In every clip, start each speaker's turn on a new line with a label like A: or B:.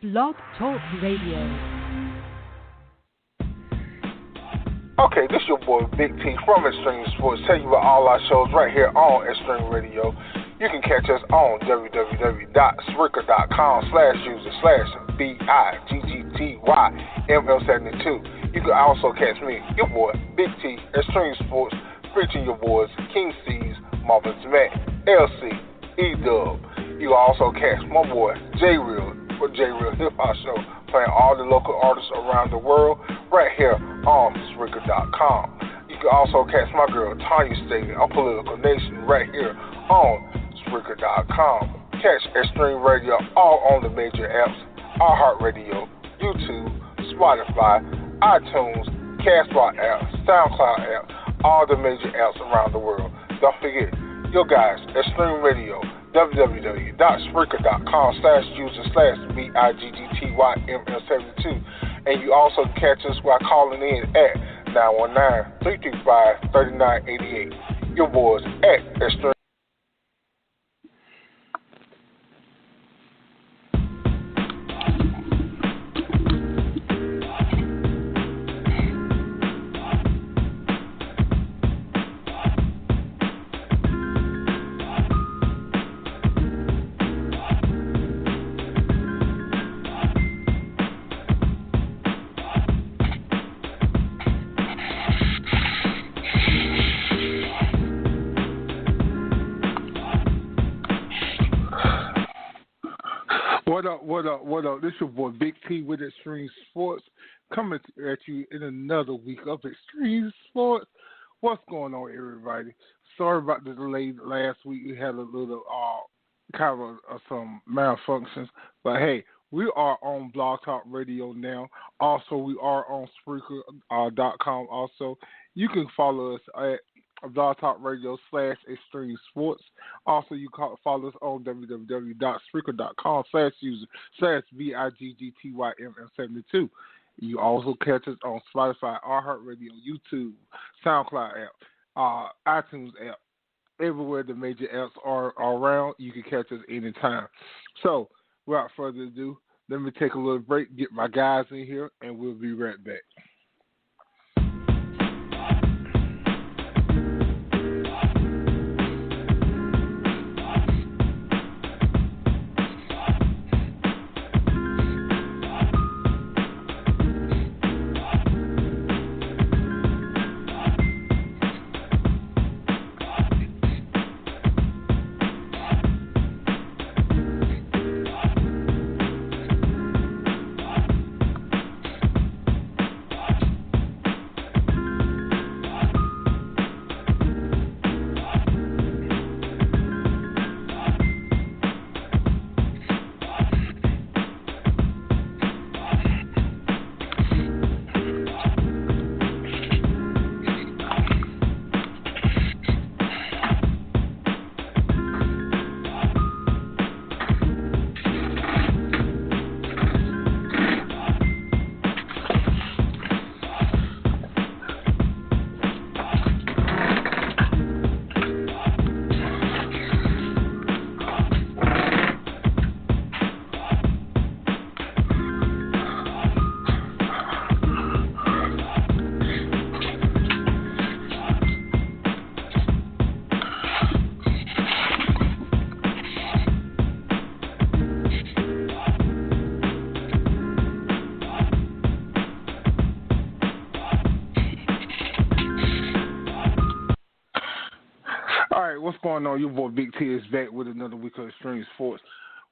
A: Blog Talk Radio.
B: Okay, this your boy Big T from Extreme Sports. Tell you about all our shows right here on Extreme Radio. You can catch us on www.spreaker.com/user/BIGGTYML72. You can also catch me, your boy Big T, Extreme Sports, featuring your boys King C's, Marvin Matt, LC, E-Dub. You can also catch my boy J Real for J Real Hip Hop Show, playing all the local artists around the world right here on Spreaker.com. You can also catch my girl Tanya Staley on Political Nation right here on Spreaker.com. Catch Extreme Radio all on the major apps: iHeartRadio, YouTube, Spotify, iTunes, Castbox app, SoundCloud app, all the major apps around the world. Don't forget, your guys, Extreme Radio, www.spreaker.com/user/BIGGTYML72. And you also can catch us by calling in at 919-335-3988. Your boys at Extreme. What up? This your boy Big T with Extreme Sports, coming at you in another week of Extreme Sports. What's going on, everybody? Sorry about the delay last week. We had a little kind of some malfunctions, but hey, we are on Blog Talk Radio now. Also, we are on Spreaker.com. Also, you can follow us at Blog Talk Radio /Extreme Sports. Also, you can follow us on www.spreaker.com/user/BIGGTYMM72. You also catch us on Spotify, iHeartRadio, YouTube, SoundCloud app, iTunes app. Everywhere the major apps are around, you can catch us anytime. So, without further ado, let me take a little break, get my guys in here, and we'll be right back. What's going on? Your boy Big T is back with another week of Extreme Sports.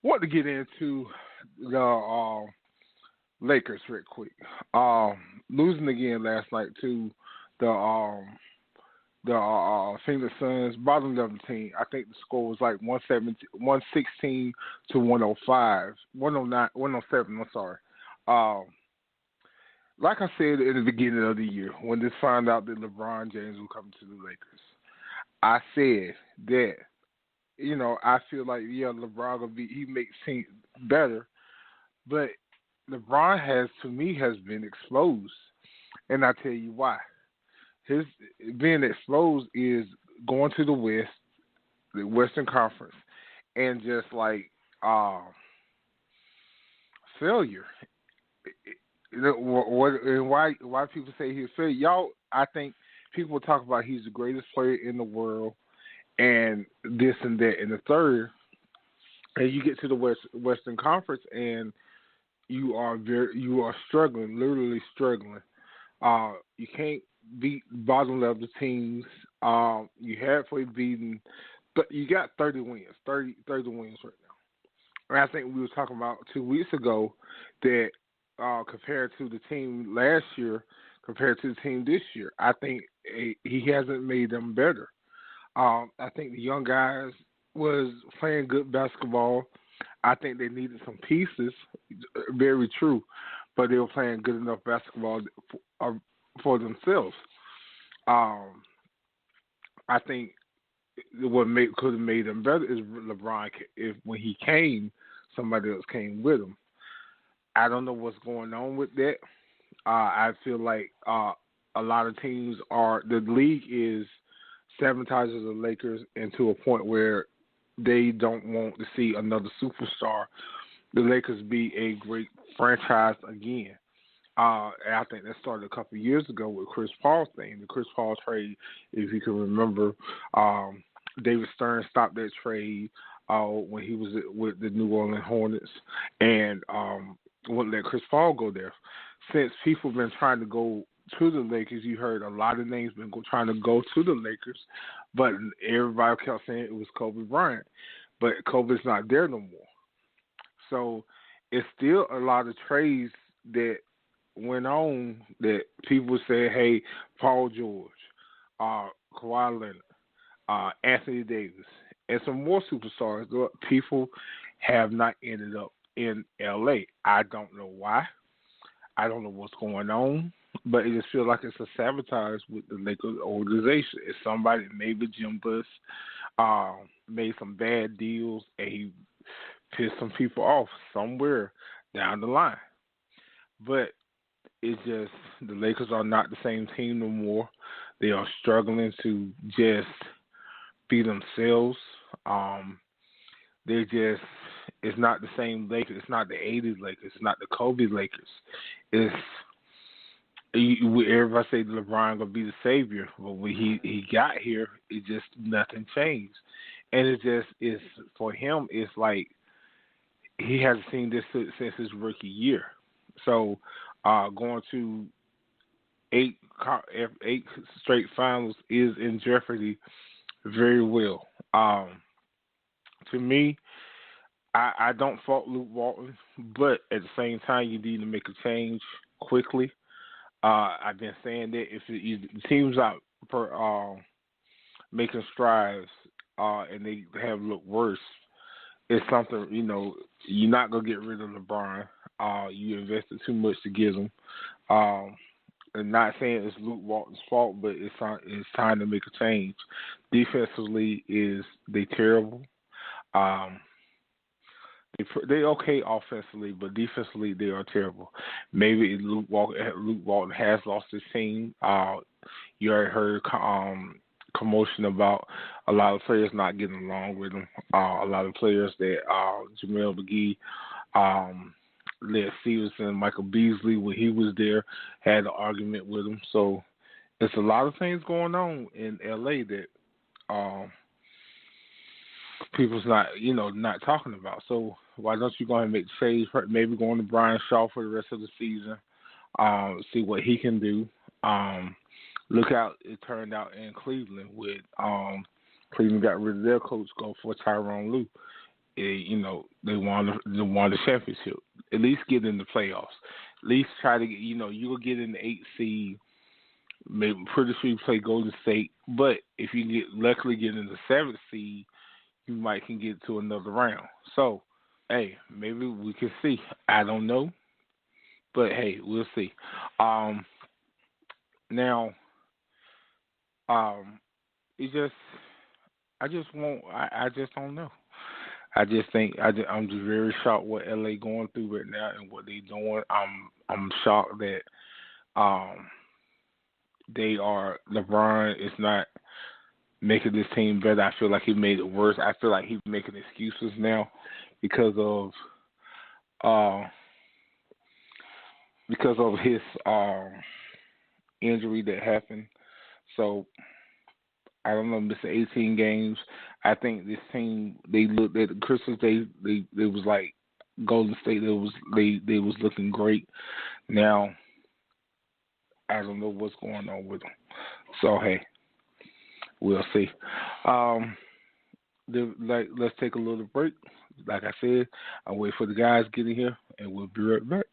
B: Want to get into the Lakers real quick. Losing again last night to the Phoenix Suns, bottom of the team. I think the score was like 116 to 105, 109, 107. I'm sorry. Like I said in the beginning of the year, when they found out that LeBron James would come to the Lakers, I said that, I feel like, LeBron he makes teams better, but LeBron has been exposed, and I tell you why. His being exposed is going to the Western Conference, and just like failure. And why people say he's a failure? Y'all, I think people talk about he's the greatest player in the world and this and that and the third. And you get to the Western Conference and you are struggling, literally struggling. You can't beat bottom level teams. You halfway beaten, but you got 30 wins, 30 wins right now. And I think we were talking about 2 weeks ago that compared to the team last year, compared to the team this year, I think he hasn't made them better. I think the young guys was playing good basketball. I think they needed some pieces, very true, but they were playing good enough basketball for themselves. I think what could have made them better is LeBron. If when he came, somebody else came with him. I don't know what's going on with that. I feel like a lot of teams the league is sabotaging the Lakers into a point where they don't want to see another superstar. The Lakers be a great franchise again. And I think that started a couple of years ago with Chris Paul's thing. The Chris Paul trade, if you can remember, David Stern stopped that trade when he was with the New Orleans Hornets and wouldn't let Chris Paul go there. Since people have been trying to go to the Lakers, you heard a lot of names been trying to go to the Lakers, but everybody kept saying it was Kobe Bryant. But Kobe's not there no more. So it's still a lot of trades that went on that people say, hey, Paul George, Kawhi Leonard, Anthony Davis, and some more superstars. People have not ended up in L.A. I don't know why. I don't know what's going on, but it just feels like it's a sabotage with the Lakers organization. It's somebody, maybe Jim Buss, made some bad deals and he pissed some people off somewhere down the line. But it's just the Lakers are not the same team no more. They are struggling to just be themselves. It's not the same Lakers. It's not the 80s Lakers. It's not the Kobe Lakers. Everybody say LeBron gonna be the savior, but when he got here, it just nothing changed, and it's for him. It's like he hasn't seen this since his rookie year. So going to eight straight finals is in jeopardy very well. To me, I don't fault Luke Walton, but at the same time, you need to make a change quickly. I've been saying that if the teams out making strides and they have looked worse, it's something, you're not going to get rid of LeBron. You invested too much to get him. And not saying it's Luke Walton's fault, but it's time to make a change. Defensively, they terrible. They okay offensively, but defensively they are terrible. Maybe Luke Walton has lost his team. You already heard commotion about a lot of players not getting along with him. A lot of players that Jamel McGee, Les Stevenson, Michael Beasley, when he was there, had an argument with him. So it's a lot of things going on in LA that people's not talking about. So why don't you go ahead and make trades? Maybe going to Brian Shaw for the rest of the season, see what he can do. Look out! It turned out in Cleveland with Cleveland got rid of their coach, go for Tyronn Lue. They won the championship. At least get in the playoffs. At least try to get. You will get in the 8th seed. Maybe pretty sure you play Golden State, but if you luckily get in the 7th seed, you might can get to another round. So, hey, maybe we can see. I don't know, but hey, we'll see. Now, I just don't know. I just think I'm just very shocked what LA going through right now and what they doing. I'm shocked that LeBron is not making this team better. I feel like he made it worse. I feel like he's making excuses now because of because of his injury that happened. So I don't know, missing 18 games. I think this team they looked at Christmas. They was like Golden State. They was looking great. Now I don't know what's going on with them. So hey, we'll see. Let's take a little break. Like I said, I'll wait for the guys getting here, and we'll be right back.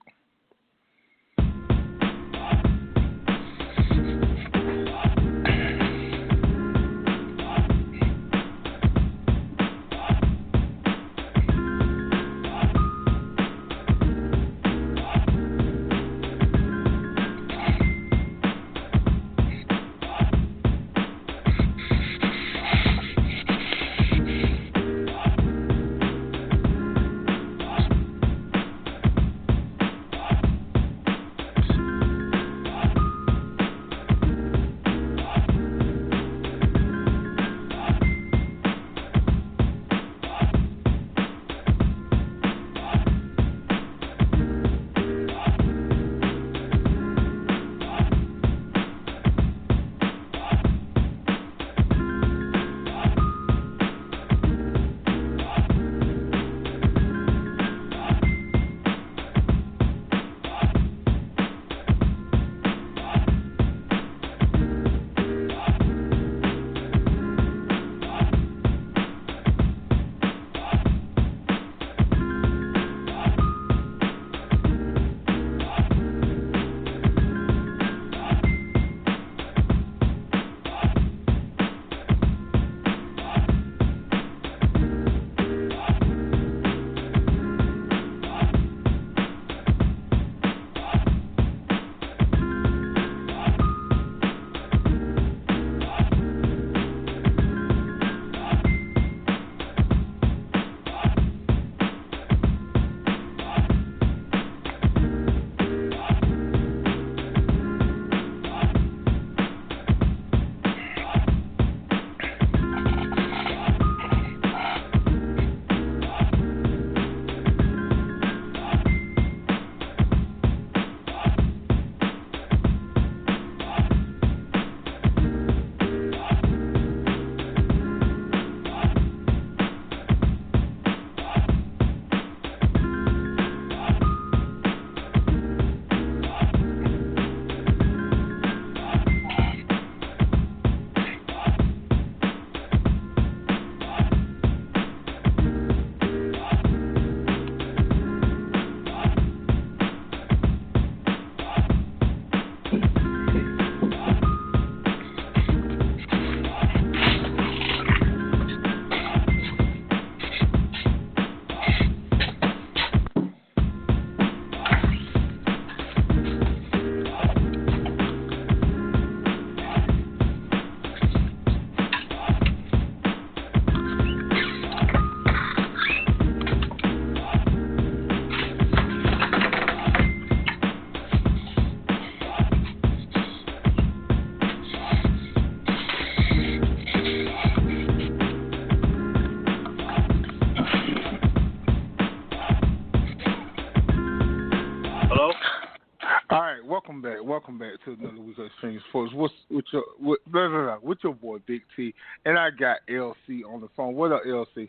B: Welcome back to another week of Extreme Sports. What's with your boy Big T, and I got LC on the phone. What up, LC?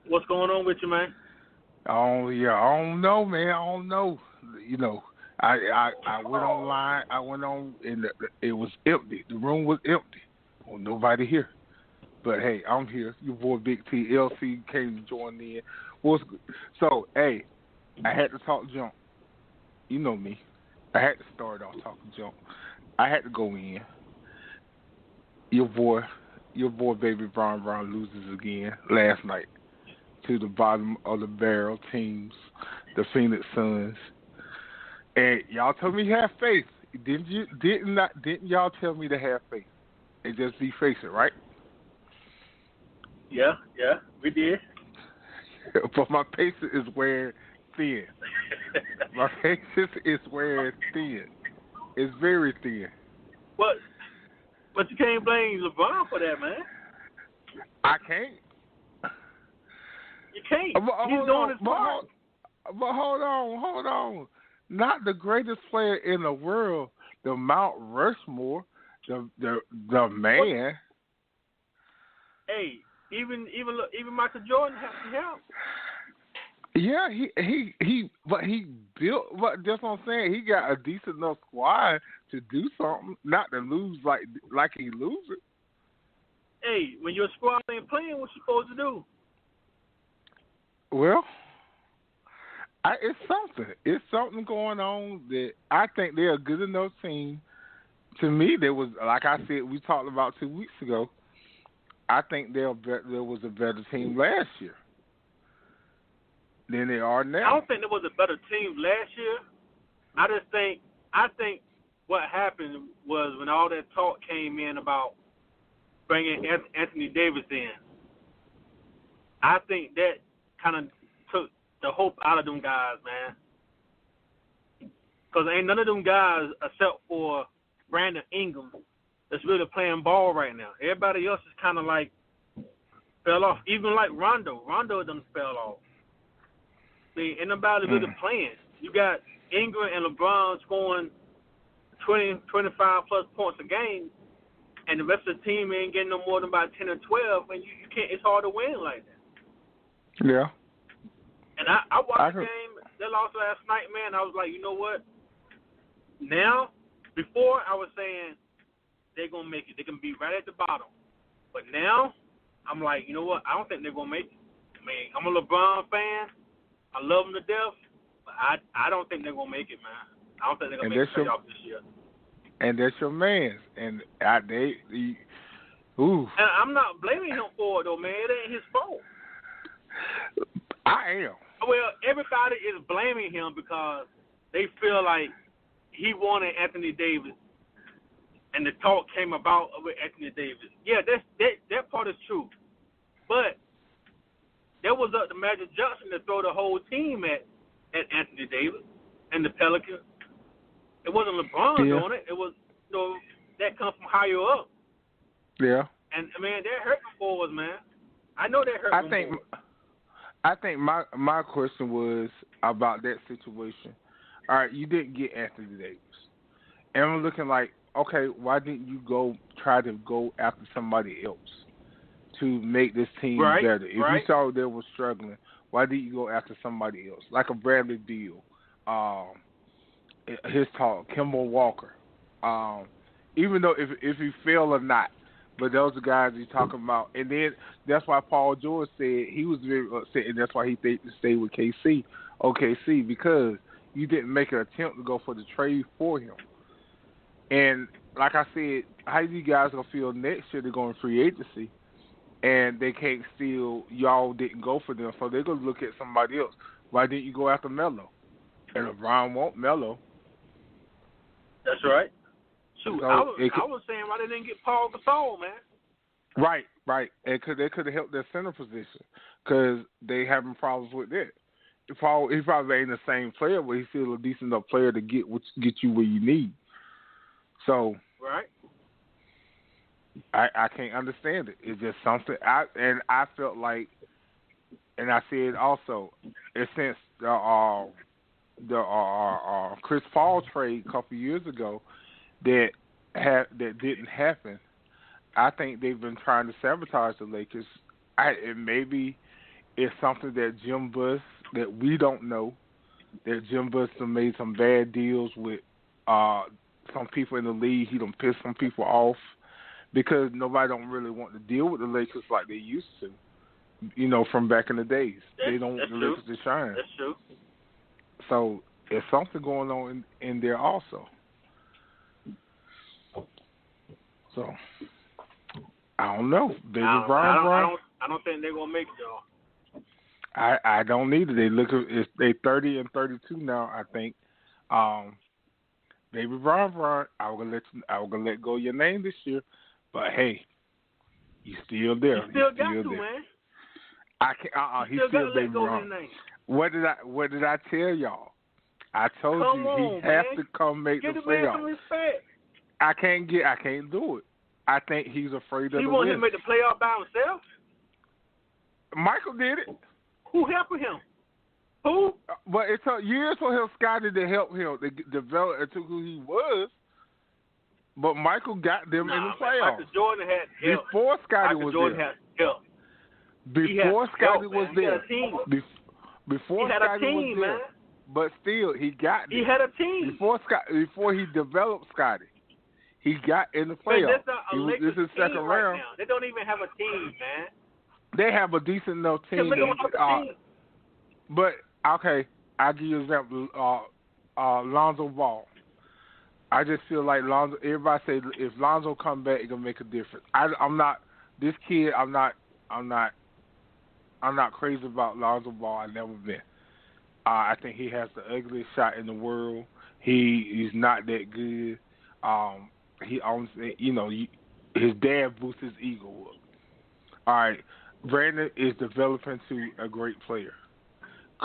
A: What's going on with you, man?
B: Oh yeah, I don't know, man. I don't know. You know, I went online. I went on, and it was empty. The room was empty. Well, nobody here. But hey, I'm here. Your boy Big T. LC came to join in. So hey, I had to talk junk. You know me. I had to start off talking junk. I had to go in. Your boy baby Bron loses again last night to the bottom of the barrel teams, the Phoenix Suns. And y'all told me to have faith. Didn't you? Didn't y'all tell me to have faith and just be facing, right?
A: Yeah, we did.
B: But my patience is wearing thin. My patience is wearing thin. It's very thin.
A: But you can't blame LeBron for that, man.
B: I can't.
A: You can't. He's doing his part.
B: But hold on.
C: not the greatest player in the world, the Mount Rushmore, the man.
A: Hey, even Michael Jordan has to help.
C: Yeah, but he built. But that's what I'm saying. He got a decent enough squad to do something, not to lose like he loses.
A: Hey, when your squad ain't playing, what you supposed to do?
C: Well, it's something. It's something going on that I think they're a good enough team. To me, there was, like I said, we talked about 2 weeks ago. I think there was a better team last year than they are now.
A: I don't think there was a better team last year. I think what happened was when all that talk came in about bringing Anthony Davis in, I think that kind of took the hope out of them guys, man. Because ain't none of them guys, except for Brandon Ingram, that's really playing ball right now. Everybody else is kind of like fell off. Even like Rondo. Rondo done fell off. I mean, ain't nobody really playing. You got Ingram and LeBron scoring 20, 25-plus points a game, and the rest of the team ain't getting no more than about 10 or 12, and you can't. It's hard to win like that.
C: Yeah.
A: And I watched the game. They lost last night, man. I was like, you know what? Now, before I was saying they're going to make it. They're going to be right at the bottom. But now, I'm like, you know what? I don't think they're going to make it. I mean, I'm a LeBron fan. I love them to death. But I don't think they're going to make it, man. I don't think they're going to make the playoff this year.
C: And that's your man. And ooh.
A: And I'm not blaming him for it, though, man. It ain't his fault.
C: I am.
A: Well, everybody is blaming him because they feel like he wanted Anthony Davis, and the talk came about with Anthony Davis. Yeah, that part is true. But that was up to Magic Johnson to throw the whole team at Anthony Davis and the Pelicans. It wasn't LeBron doing it. It was that comes from higher up.
C: Yeah.
A: And man, that hurt the boys, man. I know that hurt the boys.
C: I think my question was about that situation. All right, you didn't get Anthony Davis. And I'm looking like, okay, why didn't you try to go after somebody else to make this team better? If you saw they were struggling, why didn't you go after somebody else? Like a Bradley Beal, his talk, Kimball Walker. Even though if he failed or not, but those are guys he's talking about. And then that's why Paul George said he was very upset, and that's why he stayed with OKC, because you didn't make an attempt to go for the trade for him. And like I said, how you guys going to feel next year? They're going free agency, and they can't steal. Y'all didn't go for them, so they're going to look at somebody else. Why didn't you go after Melo? And LeBron won't Melo.
A: That's right. Shoot, so I was saying why they didn't get Paul Gasol, man.
C: Right. And they could have helped their center position because they having problems with that. He probably ain't the same player, but he's still a decent enough player to get you where you need. So I can't understand it. It's just something I felt like, and I said also, since the Chris Paul trade a couple years ago that didn't happen, I think they've been trying to sabotage the Lakers. Maybe it's something that Jim Buss that we don't know, that Jim Buss made some bad deals with some people in the league. He done pissed some people off because nobody don't really want to deal with the Lakers like they used to, from back in the days. They don't want the Lakers to shine.
A: That's true.
C: So there's something going on in there also. So I don't know.
A: I don't think they're gonna make it, y'all.
C: I don't either. They 30 and 32 now, I think. Baby Bron, I was gonna let go of your name this year, but hey, you still there.
A: You still got to, man.
C: I can't. He's still Baby Bron. What did I tell y'all? I told you he has to come make the playoffs. Give the man some respect. I can't do it. I think he's afraid of the risk.
A: He wanted to make the playoff by himself?
C: Michael did it.
A: Who helped him? Who?
C: But it took years for him, Scotty, to help him to develop into who he was. But Michael got them in the playoffs.
A: Michael Jordan had help.
C: Before Scotty
A: Michael
C: was
A: Jordan
C: there.
A: had help.
C: Before Scotty was there.
A: He had a team.
C: Before
A: he had
C: Scotty
A: a team,
C: was there.
A: man.
C: But still, he got there.
A: He had a team.
C: Before he developed Scotty, he got in the playoffs.
A: That's not a
C: This is second
A: right
C: round.
A: Now. They don't even have a team, man.
C: They have a decent enough team.
A: They don't have a team.
C: But okay, I'll give you an example. Lonzo Ball. I just feel like Lonzo. Everybody say if Lonzo come back, it gonna make a difference. I'm not this kid. I'm not crazy about Lonzo Ball. I've never been. I think he has the ugliest shot in the world. He's not that good. He owns, his dad boosts his ego up. All right, Brandon is developing to a great player.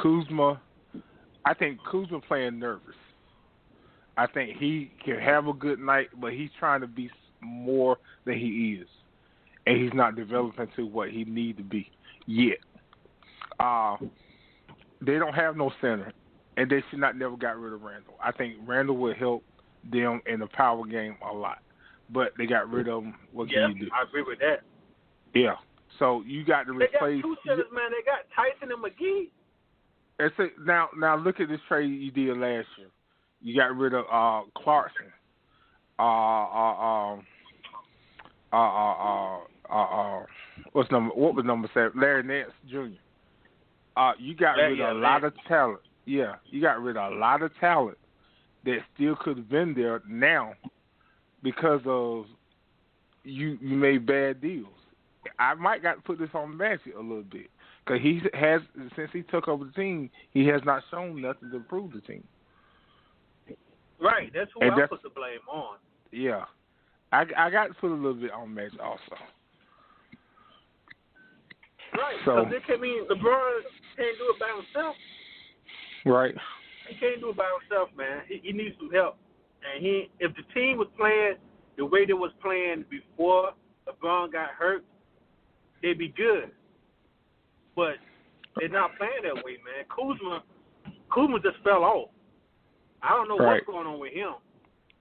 C: Kuzma, I think Kuzma playing nervous. I think he can have a good night, but he's trying to be more than he is, and he's not developing to what he need to be yet. They don't have no center, and they should not never got rid of Randall. I think Randall would help them in the power game a lot, but they got rid of him. What can you do?
A: I agree with that.
C: Yeah. So you got to replace.
A: They got two centers, man. They got Tyson and McGee.
C: Now look at this trade you did last year. You got rid of Clarkson. What was number 7? Larry Nance Jr. You got rid of a lot of talent. Yeah, you got rid of a lot of talent that still could have been there now because of you made bad deals. I might got to put this on Magic a little bit because since he took over the team, he has not shown nothing to improve the team.
A: Right, that's who I put the blame on.
C: Yeah, I got to put a little bit on Magic also.
A: Right, because LeBron can't do it by himself.
C: Right.
A: He can't do it by himself, man. He needs some help. And if the team was playing the way they was playing before LeBron got hurt, they'd be good. But they're not playing that way, man. Kuzma just fell off. I don't know what's going on with him.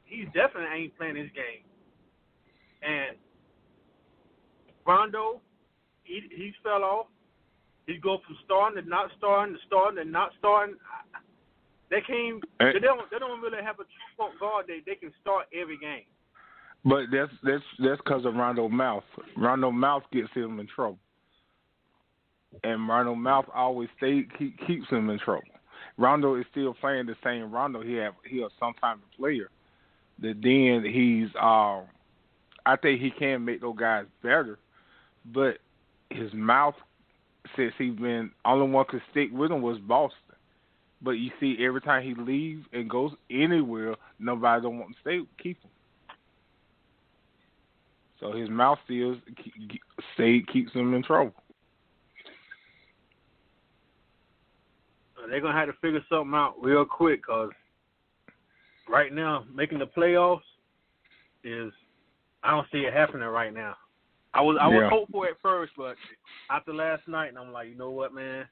A: He definitely ain't playing his game. And Rondo, he fell off. He go from starting to not starting to starting to not starting. They don't really have a true point guard. They can start every game.
C: But that's because of Rondo Mouth. Rondo Mouth gets him in trouble, and Rondo Mouth always keeps him in trouble. Rondo is still playing the same Rondo he a sometime player. Then he's I think he can make those guys better, but his mouth since he's been only one could stick with him was Boston. But you see, every time he leaves and goes anywhere, nobody don't want to keep him. So his mouth still keeps him in trouble.
A: They're going to have to figure something out real quick because right now, making the playoffs I don't see it happening right now. I was hopeful at first, but after last night, and I'm like, you know what, man?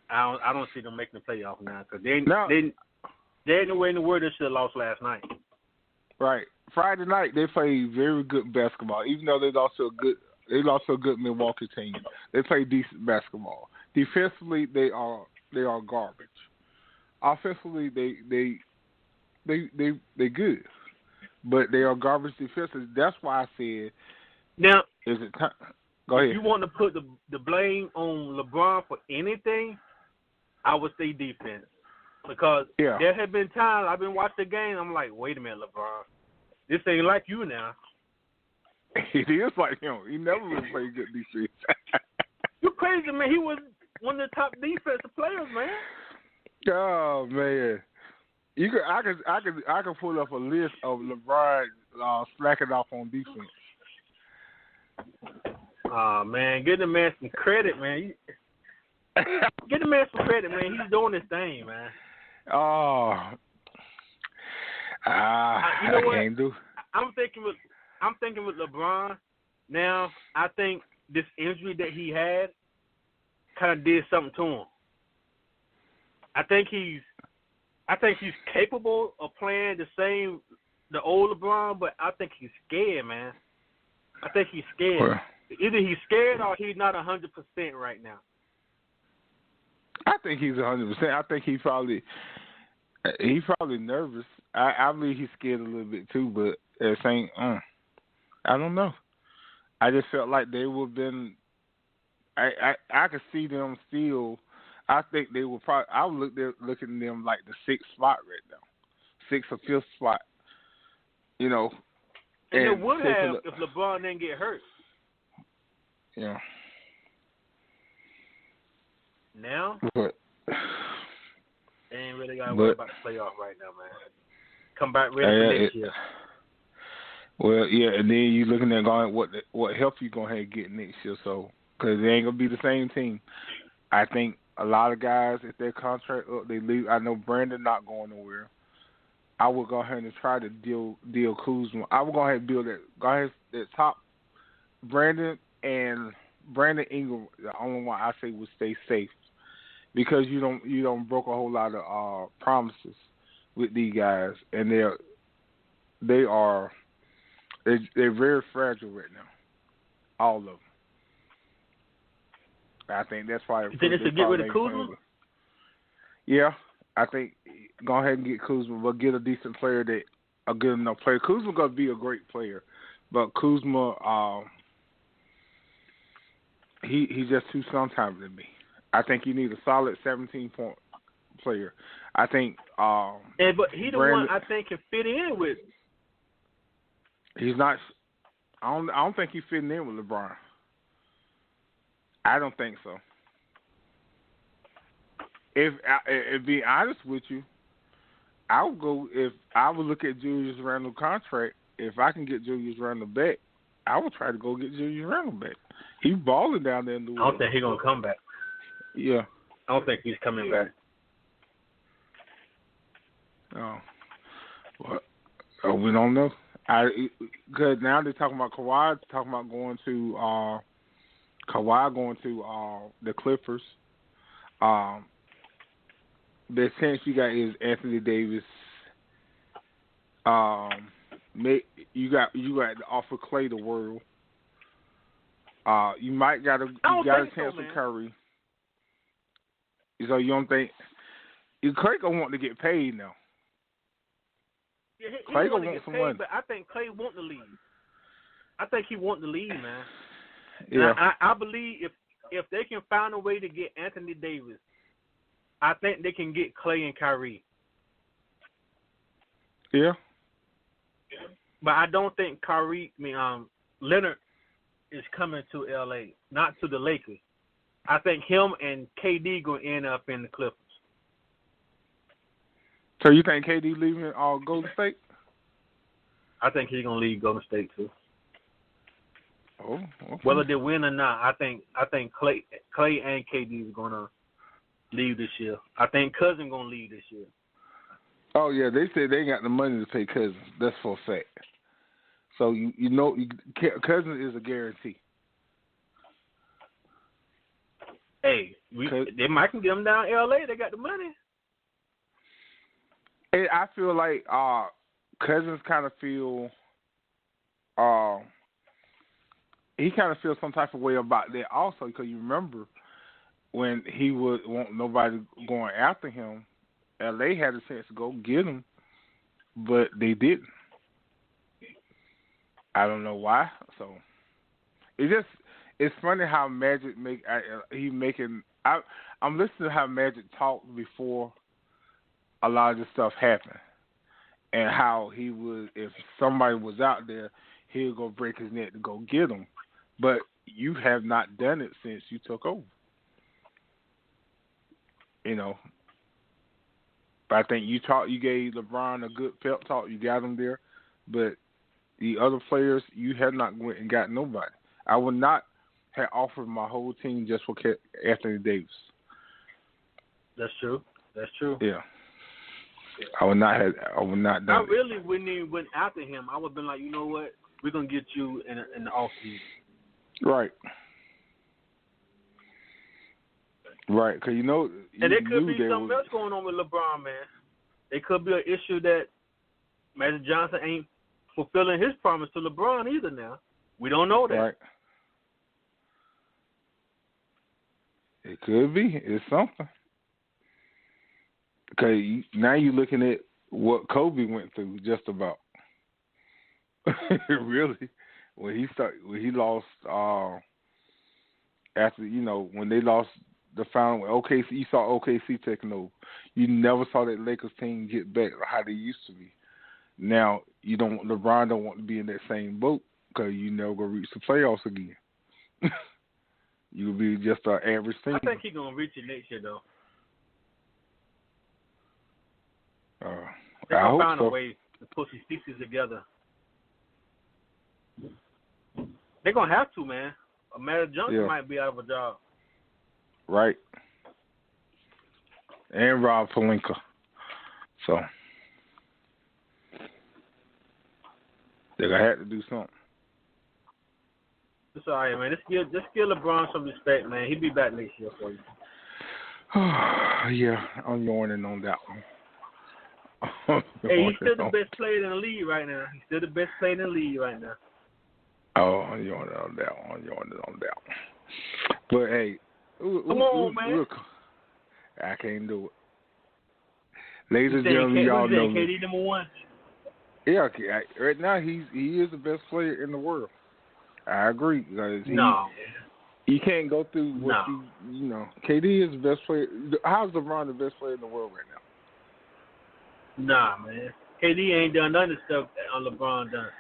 A: I don't see them making the playoff now because they ain't no way in the world they should have lost last night.
C: Right. Friday night they played very good basketball, even though they lost to a good Milwaukee team. They played decent basketball. Defensively, they are garbage. Offensively, they good, but they are garbage defensively. That's why I said.
A: Now,
C: is it time? Go ahead.
A: If you want to put the blame on LeBron for anything, I would say defense. Because there have been times I've been watching the game, I'm like, wait a minute, LeBron. This ain't like you now.
C: It is like him. He never really played good defense.
A: You're crazy, man. He was one of the top defensive players, man.
C: Oh, man. I can pull up a list of LeBron slacking off on defense.
A: Oh, man, give the man some credit, man. Give the man some credit, man. He's doing his thing, man.
C: Oh,
A: you know what?
C: Can't do.
A: I'm thinking with LeBron. Now, I think this injury that he had kind of did something to him. I think he's capable of playing the old LeBron, but I think he's scared, man. I think he's scared.
C: Well,
A: Either he's scared or he's not 100% right now.
C: I think he's 100%. I think he's probably nervous. I believe he's scared a little bit too, but at the same, I don't know. I just felt like they would have been. I could see them still. I think they would probably. I would looking at them like the 6th spot right now, 6th or 5th spot. You know.
A: And they would have if LeBron didn't get hurt.
C: Yeah.
A: Now,
C: but
A: they ain't really got to worry about the playoff right now, man. Come back ready for next year.
C: Well, yeah, and then you looking at going what help you gonna have to get next year, so because it ain't gonna be the same team. I think a lot of guys, if their contract up, they leave. I know Brandon not going nowhere. I would go ahead and try to deal Kuzma. I would go ahead and build that top. Brandon Ingram, the only one I say would stay safe because you don't broke a whole lot of promises with these guys, and they're very fragile right now, all of them. I think that's why.
A: You think they should get rid of Kuzma?
C: Yeah, I think go ahead and get Kuzma, but get a decent player a good enough player. Kuzma gonna be a great player, but Kuzma, he's just too sometimes to me. I think you need a solid 17-point player. I think.
A: But he the one I think can fit in with.
C: He's not. I don't think he's fitting in with LeBron. I don't think so. If be honest with you, I would go if I would look at Julius Randle's contract. If I can get Julius Randle back, I would try to go get Julius Randle back. He's balling down there in the
A: I don't think he's gonna come back.
C: Yeah.
A: I don't think he's coming back.
C: Oh. Well, we don't know. Because now they're talking about Kawhi. Talking about going to the Clippers. The sense you got is Anthony Davis. You got to offer Clay the world. You might got a chance with Curry. So you don't think Clay gonna want to get paid now?
A: Yeah,
C: Clay
A: gonna
C: want
A: get
C: some
A: paid,
C: money.
A: but I think Clay want to leave. I think he want to leave, man.
C: Yeah.
A: I believe if they can find a way to get Anthony Davis, I think they can get Clay and Kyrie.
C: Yeah.
A: But I don't think Leonard is coming to LA, not to the Lakers. I think him and KD gonna end up in the Clippers.
C: So you think KD leaving Golden State?
A: I think he's gonna leave Golden State too.
C: Oh, okay.
A: Whether they win or not, I think Clay and KD is gonna leave this year. I think Cousins gonna leave this year.
C: Oh yeah, they said they ain't got the money to pay Cousins. That's for a fact. So you know, Cousins is a guarantee.
A: Hey, they might can get them down LA. They got the money.
C: And I feel like Cousins kind of feel he kind of feels some type of way about that also, because you remember when he would want nobody going after him, LA had a chance to go get him, but they didn't. I don't know why. So it's funny how Magic I'm listening to how Magic talked before a lot of this stuff happened, and how he would, if somebody was out there, he would go break his neck to go get them. But you have not done it since you took over. You know. But I think you gave LeBron a good pep talk. You got him there, but the other players, you have not went and got nobody. I would not have offered my whole team just for Anthony Davis.
A: That's true.
C: Yeah. I would not done
A: I really wouldn't even went after him. I would have been like, you know what? We're going to get you in the offseason.
C: Right. Right, because you
A: And there could
C: knew
A: be
C: they
A: something
C: was
A: else going on with LeBron, man. There could be an issue that Magic Johnson ain't fulfilling his promise to LeBron either now. We don't know that.
C: right. It could be. It's something. Because now you're looking at what Kobe went through, just about. Really, when he lost after when they lost the final, when OKC, you saw OKC taking over. You never saw that Lakers team get back how they used to be. Now LeBron don't want to be in that same boat because you never gonna reach the playoffs again. You'll be just an average team.
A: I think he's gonna reach it next year though. They're
C: I
A: gonna
C: hope
A: find
C: so.
A: a way to put these pieces together. They're gonna have to, man. Magic Johnson might be out of a job.
C: Right. And Rob Pelinka. So they're gonna have to do something.
A: It's all right, man. Just give LeBron some respect, man. He'll be back next year for you.
C: Yeah, I'm yawning on that one.
A: Hey, he's still the best player in the league right now.
C: Oh, I'm yawning on that one. But hey,
A: come on, man.
C: I can't do it. Ladies and gentlemen, y'all know
A: KD number one.
C: Yeah, okay. Right now he is the best player in the world. I agree because he can't go through what KD is the best player. How's LeBron the best player in the world right now?
A: Nah, man. KD ain't done none of the stuff that LeBron done.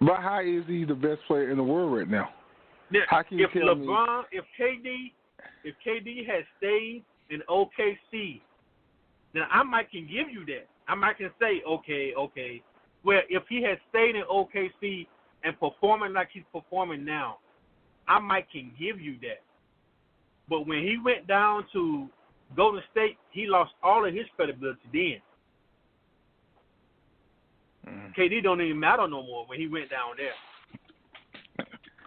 C: But how is he the best player in the world right now?
A: Now,
C: how can you tell me?
A: If KD had stayed in OKC, then I might can give you that. I might can say, okay. Well, if he had stayed in OKC and performing like he's performing now, I might can give you that. But when he went down to Golden State, he lost all of his credibility then. KD don't even matter no more when he went down there.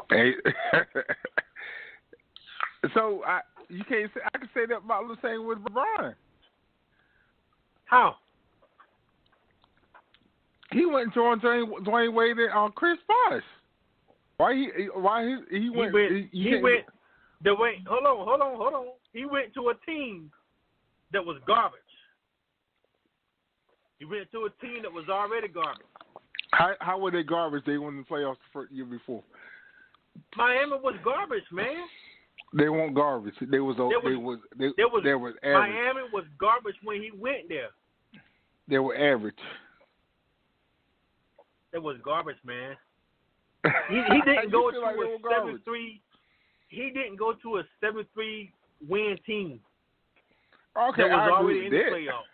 C: Hey. So you can't say I can say that about the same with LeBron.
A: How?
C: He went and joined Dwayne Wade and Chris Bosh. Why he went? Hold on. He went to a team that was garbage. He went to a team that was already garbage. How were they garbage? They won the playoffs the first year before.
A: Miami was garbage, man.
C: They weren't garbage. They was average.
A: Miami was garbage when he went there.
C: They were average.
A: It was garbage, man. He didn't go to a 7-3. He didn't go to a 7-3 win team.
C: Okay,
A: that was
C: I
A: already
C: agree
A: in
C: with
A: the
C: that.
A: playoffs.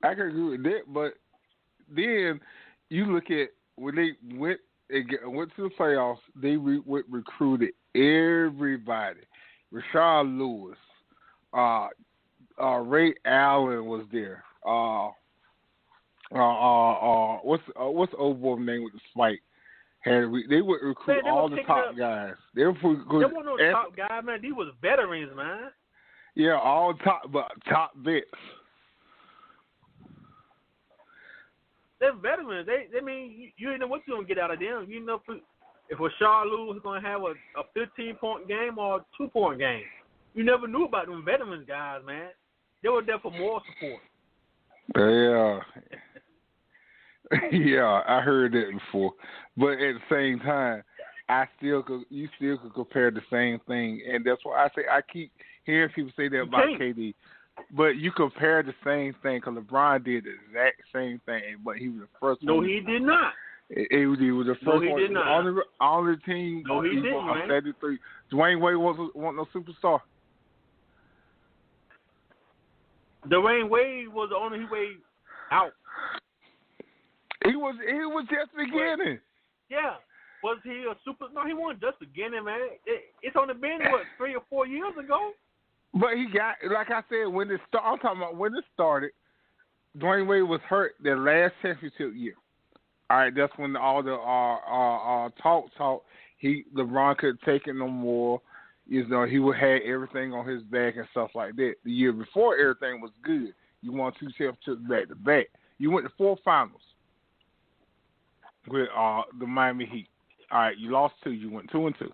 C: I can agree with that, but then you look at when they went to the playoffs, they recruited everybody. Rashard Lewis, Ray Allen was there. What's the old boy's name with the spike? They would recruit all the top guys. There weren't no
A: top guys, man. These was veterans, man.
C: Yeah, all top vets.
A: They're veterans. They mean you know what you're gonna get out of them. You know if Rashard Lewis is gonna have a 15-point game or a 2-point game. You never knew about them veterans guys, man. They were there for moral support.
C: Yeah, I heard that before. But at the same time, you still could compare the same thing, and that's why I say I keep hearing people say that about KD. But you compare the same thing because LeBron did the exact same thing, but he was the first one.
A: No, he did not.
C: He was the first one.
A: No, he did not.
C: On the team.
A: No, he didn't, man.
C: 73. Dwayne Wade wasn't no superstar.
A: Dwayne Wade was the only way out.
C: He was just beginning.
A: Yeah. Was he a super? No, he wasn't just beginning, man. It's only been, 3 or 4 years ago?
C: But he got, like I said, I'm talking about when it started, Dwayne Wade was hurt their last championship year. All right, that's when all the talk. LeBron couldn't take it no more. You know, he would have everything on his back and stuff like that. The year before, everything was good. You won 2 championships back to back. You went to 4 finals with the Miami Heat. All right, you lost 2. You went 2-2.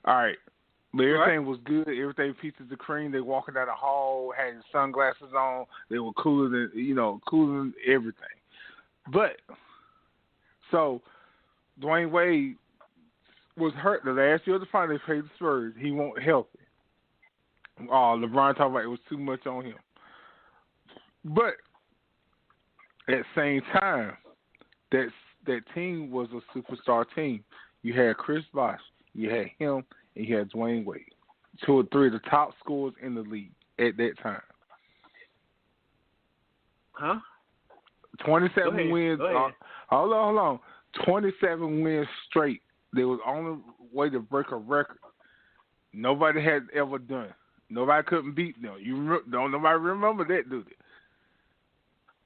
C: All right, but everything was good. Everything pieces of cream. They walking down the hall, had sunglasses on. They were cooler than everything. But so Dwayne Wade was hurt the last year of the final. They played the Spurs. He wasn't healthy. LeBron talked about it was too much on him. But at the same time, that team was a superstar team. You had Chris Bosh, you had him, and you had Dwayne Wade. 2 or 3 of the top scorers in the league at that time.
A: Huh?
C: 27 wins. Hold on. 27 wins straight. They was on the way to break a record. Nobody had ever done. Nobody couldn't beat them. Don't nobody remember that, do they?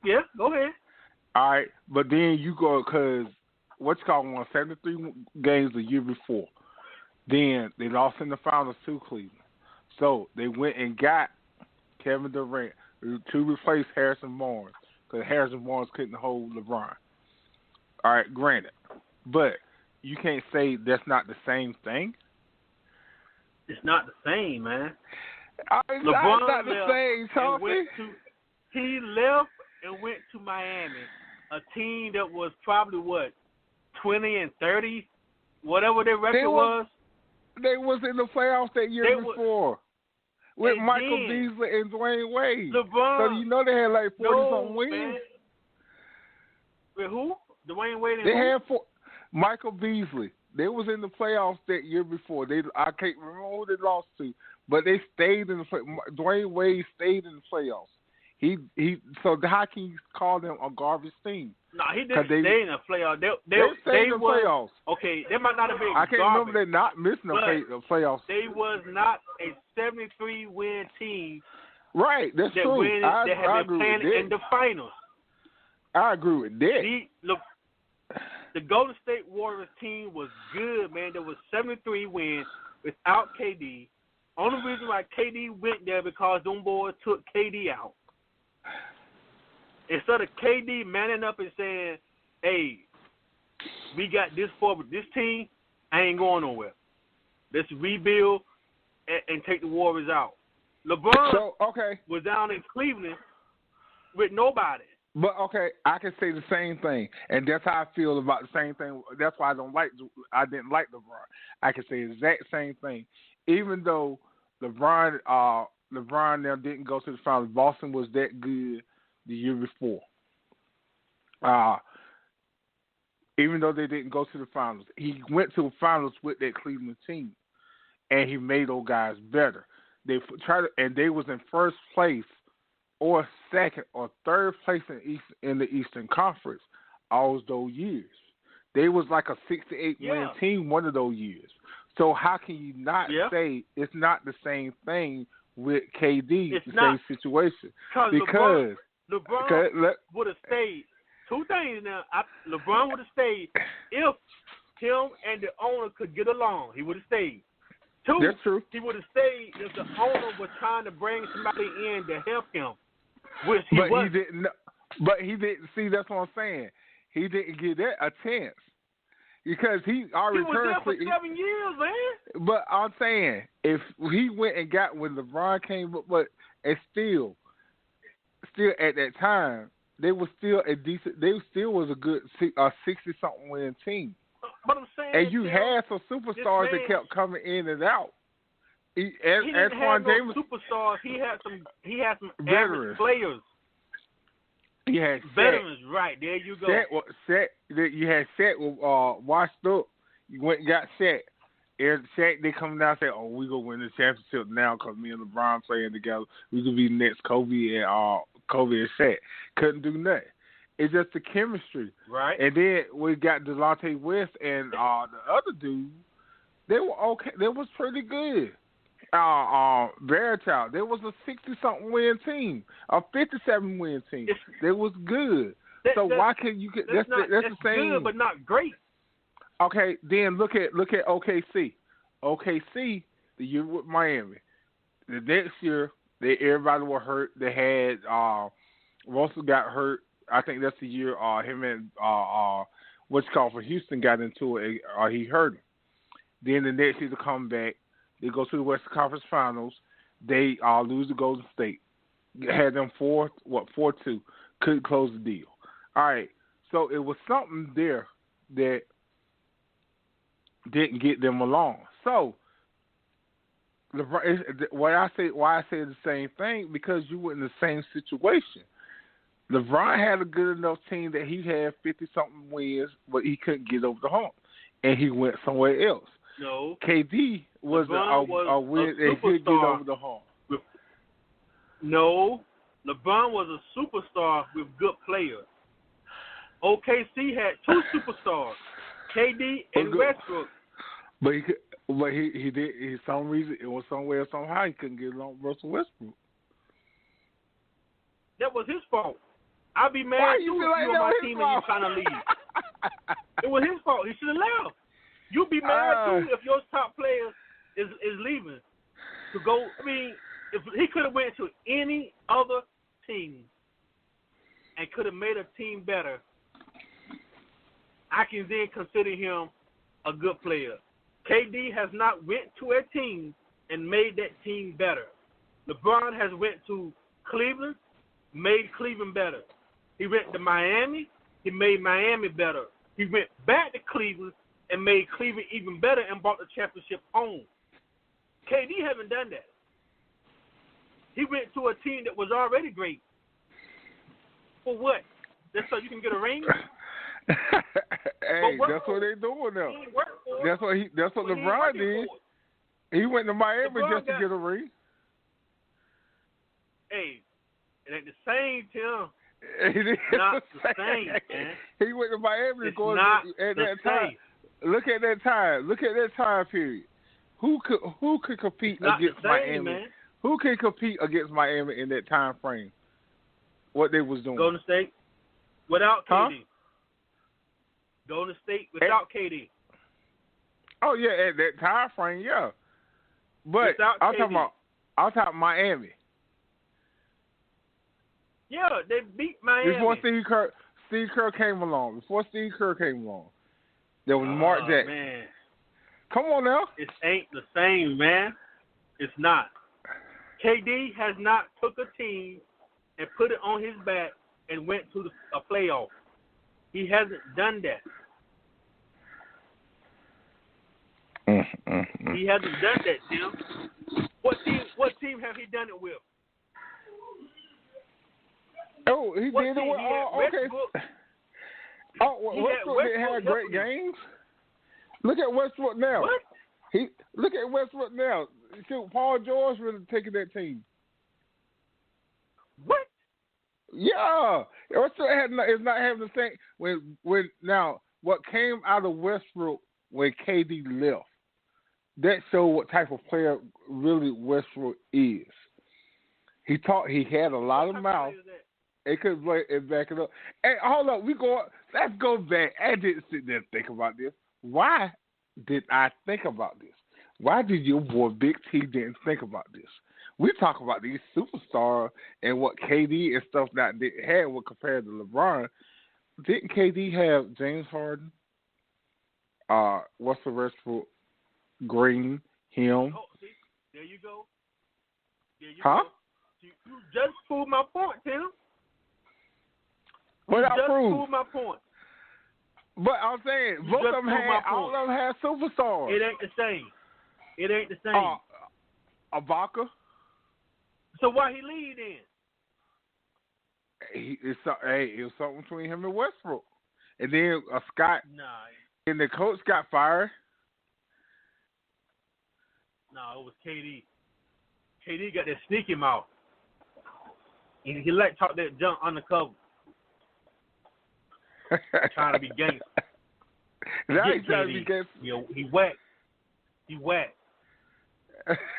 A: Yeah, go ahead.
C: All right, but then you go because won 73 games the year before. Then they lost in the finals to Cleveland. So they went and got Kevin Durant to replace Harrison Barnes because Harrison Barnes couldn't hold LeBron. All right, granted. But you can't say that's not the same thing.
A: It's not the same, man.
C: It's not the same, Chauncey.
A: He left and went to Miami, a team that was probably, 20-30, whatever their record was.
C: They was in the playoffs that year before with Michael Beasley and Dwayne Wade.
A: LeBron.
C: So you know they had like 40-something wins.
A: Man. With who? Dwayne Wade and
C: they
A: who?
C: had Michael Beasley. They was in the playoffs that year before. I can't remember who they lost to, but they stayed in the Dwayne Wade stayed in the playoffs. So how can you call them a garbage team?
A: No, he didn't stay in the playoffs. They
C: stayed in the playoffs.
A: Okay, they might not have been
C: I can't
A: garbage,
C: remember they not missing the playoffs.
A: They was not a 73-win team.
C: Right, that's true.
A: That had been playing in the finals.
C: I agree with that.
A: The Golden State Warriors team was good, man. There was 73 wins without KD. Only reason why KD went there because them boys took KD out. Instead of KD manning up and saying, hey, we got this forward, this team, I ain't going nowhere. Let's rebuild and take the Warriors out. LeBron was down in Cleveland with nobody.
C: But, okay, I can say the same thing, and that's how I feel about the same thing. That's why I didn't like LeBron. I can say the exact same thing. Even though LeBron now didn't go to the finals, Boston was that good the year before. Even though they didn't go to the finals, he went to the finals with that Cleveland team, and he made those guys better. They was in first place or second or third place in the Eastern Conference all those years. They was like a 68-win team one of those years. So how can you not say it's not the same thing with KD, same situation? Because
A: LeBron would have stayed. 2 things now. LeBron would have stayed if him and the owner could get along. He would have stayed. 2,
C: that's true.
A: He would have stayed if the owner was trying to bring somebody in to help him, which he wasn't.
C: He didn't. See, that's what I'm saying. He didn't get that a chance because he already
A: was there for 7 years, man.
C: But I'm saying if he went and got when LeBron came, but it's still at that time they were still a decent. They still was a good 60-something win team.
A: But I'm saying,
C: and you had some superstars that kept coming in and out.
A: He didn't have no superstars. He had some average players.
C: He had
A: veterans, right? There you go.
C: You had Shaq washed up. You went and got Shaq. Shaq, they come down and say, "Oh, we gonna win the championship now because me and LeBron playing together. We could be next Kobe and Shaq." Couldn't do nothing. It's just the chemistry,
A: right?
C: And then we got Delonte West and the other dude. They were okay. They was pretty good. Verital, there was a 60-something win team, a 57-win team. They was good. Why can't you get that's the same?
A: Good, but not great.
C: Okay, then look at OKC. OKC the year with Miami. The next year, everybody was hurt. They had Russell got hurt. I think that's the year him and what's called for Houston got into it. He hurt him. Then the next year to come back, they go to the Western Conference Finals. They lose to Golden State. Had them 4-2. Couldn't close the deal. All right. So it was something there that didn't get them along. So why I say the same thing, because you were in the same situation. LeBron had a good enough team that he had 50-something wins, but he couldn't get over the hump, and he went somewhere else.
A: No.
C: KD was a win and he could get over the hump.
A: No. LeBron was a superstar with good players. OKC had 2 superstars, KD and Westbrook.
C: But he did. Some reason it was somewhere somehow he couldn't get along with Russell Westbrook.
A: That was his fault. I'd be mad too if you were my team and you trying to leave. It was his fault. He should have left. You'd be mad too if your top player is leaving to go. I mean, if he could have went to any other team and could have made a team better, I can then consider him a good player. KD has not went to a team and made that team better. LeBron has went to Cleveland, made Cleveland better. He went to Miami, he made Miami better. He went back to Cleveland and made Cleveland even better and brought the championship home. KD hasn't done that. He went to a team that was already great. For what? Just so you can get a ring?
C: Hey, that's what they doing now. That's what LeBron did. He went to Miami just to get a ring.
A: Hey, it ain't the same, Tim.
C: It's
A: not the same, man.
C: He went to Miami
A: it's
C: going
A: not
C: at
A: the
C: that time.
A: Same.
C: Look at that time. Look at that time period. Who could compete against Miami?
A: Man.
C: Who can compete against Miami in that time frame? What they was doing?
A: Golden State without KD. Golden State without KD.
C: Oh yeah, at that time frame, yeah. But I'm talking about Miami.
A: Yeah, they beat Miami.
C: Before Steve Kerr came along. There was Mark Jackson.
A: Man.
C: Come on now.
A: It ain't the same, man. It's not. KD has not took a team and put it on his back and went to a playoff. He hasn't done that. He hasn't done that, Tim. What team have he done it with?
C: Oh, he did it with okay. Westbrook didn't have great games. Look at Westbrook now.
A: What?
C: Look at Westbrook now. Shoot, Paul George really taking that team.
A: What?
C: Yeah, Westbrook is not having the same. When now what came out of Westbrook when KD left, that showed what type of player really Westbrook is. He had a lot of mouth. It could back it up. Hey, hold up, let's go back. I didn't sit there and think about this. Why did I think about this? Why did your boy Big T didn't think about this? We talk about these superstars and what KD and stuff that they had when compared to LeBron. Didn't KD have James Harden? Russell Westbrook, Green, him?
A: Oh, see, there you go.
C: Huh?
A: Go. You just proved my point, Tim.
C: What I
A: proved my point.
C: But I'm saying both of them had superstars.
A: It ain't the same.
C: Ibaka.
A: So why he leave then?
C: It was something between him and Westbrook, and then Scott.
A: Nah.
C: And the coach got fired.
A: No, it was KD. KD got that sneaky mouth. He like talk that junk undercover. Trying to be gangster.
C: Now he's trying to be gangster.
A: You know, he whack.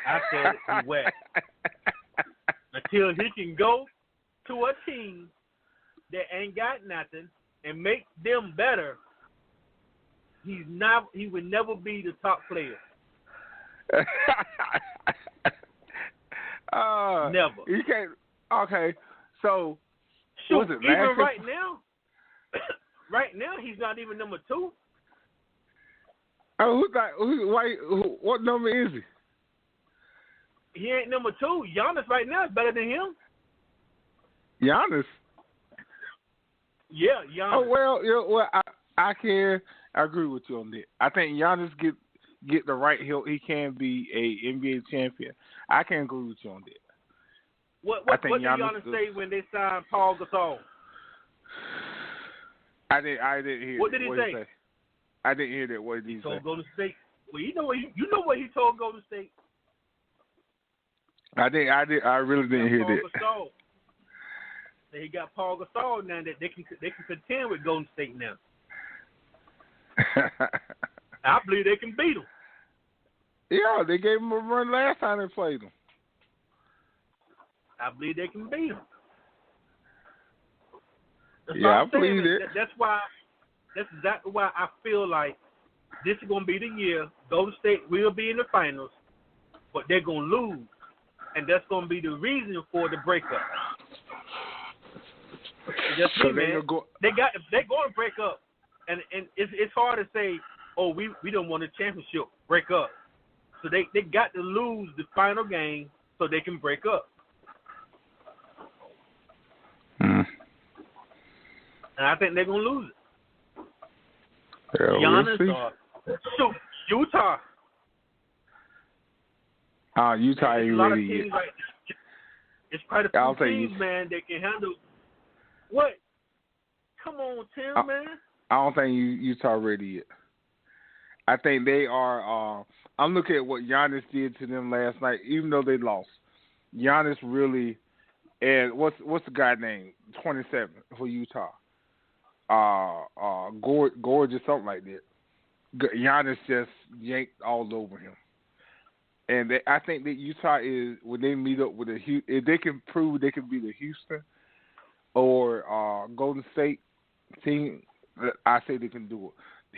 A: I said he whack. Until he can go to a team that ain't got nothing and make them better, he would never be the top player. Never.
C: You can't. Okay, so
A: Shoot,
C: was it
A: even
C: last
A: right now, right now he's not even number 2.
C: Oh, what number is he?
A: He ain't number 2. Giannis right now is better than him.
C: Giannis.
A: Yeah, Giannis.
C: Oh well, I can agree with you on that. I think Giannis get the right help. He can be a NBA champion. I can agree with you on that.
A: What did
C: Giannis
A: say when they signed Paul Gasol?
C: I didn't hear.
A: What did he say?
C: I didn't hear that. What did he say?
A: Told Golden State. Well, you know what he told Golden State.
C: I really didn't hear that.
A: Gasol. He got Paul Gasol now that they can contend with Golden State now. I believe they can beat them.
C: Yeah, they gave him a run last time they played him.
A: I believe they can beat them.
C: I believe it.
A: That's exactly why I feel like this is going to be the year Golden State will be in the finals, but they're going to lose. And that's going to be the reason for the breakup. Just
C: So
A: me, man. They're going to break up. And it's hard to say, oh, we don't want a championship, break up. So they got to lose the final game so they can break up.
C: Mm.
A: And I think they're going to lose it.
C: Yeah,
A: Giannis
C: we'll
A: or Utah.
C: Utah ain't ready yet.
A: It's quite a few teams, man, that can handle. What? Come on, Tim, man.
C: I don't think Utah ready yet. I think they are. I'm looking at what Giannis did to them last night, even though they lost. Giannis really, and what's the guy name? 27 for Utah. Gorge or something like that. Giannis just yanked all over him. And I think that Utah is, when they meet up with if they can prove they can be the Houston or Golden State team, I say they can do it.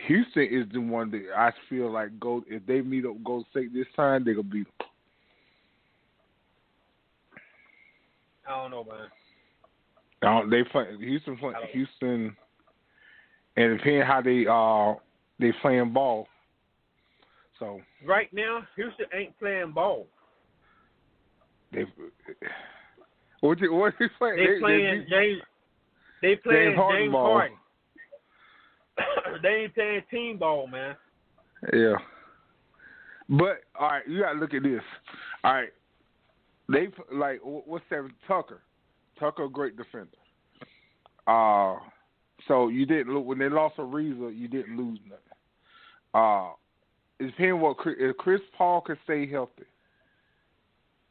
C: Houston is the one that I feel like if they meet up with Golden State this time, they're going to beat them.
A: I don't know, man.
C: They play Houston, and depending how they playing ball. So
A: right now, Houston ain't playing ball.
C: What they playing?
A: They playing James Harden. They ain't playing team ball, man.
C: Yeah. But all right, you gotta look at this. All right, they what's that? Tucker, a great defender. So you didn't look when they lost Ariza, you didn't lose nothing. It depends if Chris Paul can stay healthy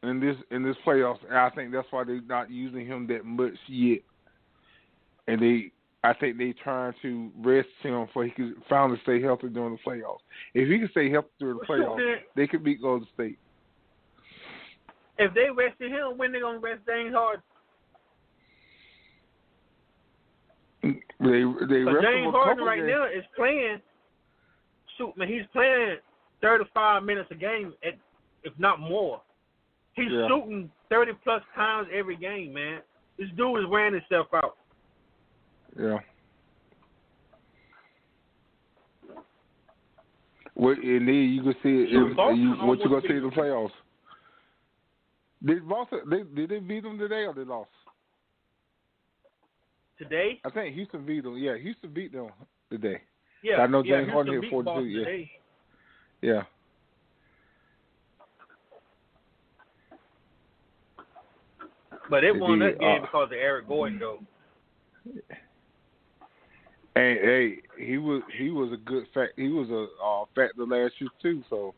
C: in this playoffs. I think that's why they're not using him that much yet. And I think they trying to rest him so he can finally stay healthy during the playoffs. If he can stay healthy during the playoffs, they could beat Golden State.
A: If they rested him, when they gonna rest James Harden?
C: They rest
A: James Harden right now is playing. Shoot, man, he's playing 35 minutes a game, if not more. He's shooting 30-plus times every game, man. This dude is wearing himself out.
C: Yeah. And then you can see what you're going to see in the playoffs. Did they beat them today or they lost?
A: Today?
C: I think Houston beat them. Yeah, Houston beat them today.
A: Yeah,
C: I know James
A: Houston
C: Harden hit 42. Yeah.
A: Today.
C: Yeah.
A: But they won that game because of Eric Gordon, though.
C: And hey, he was a good fact. He was a factor last year too. So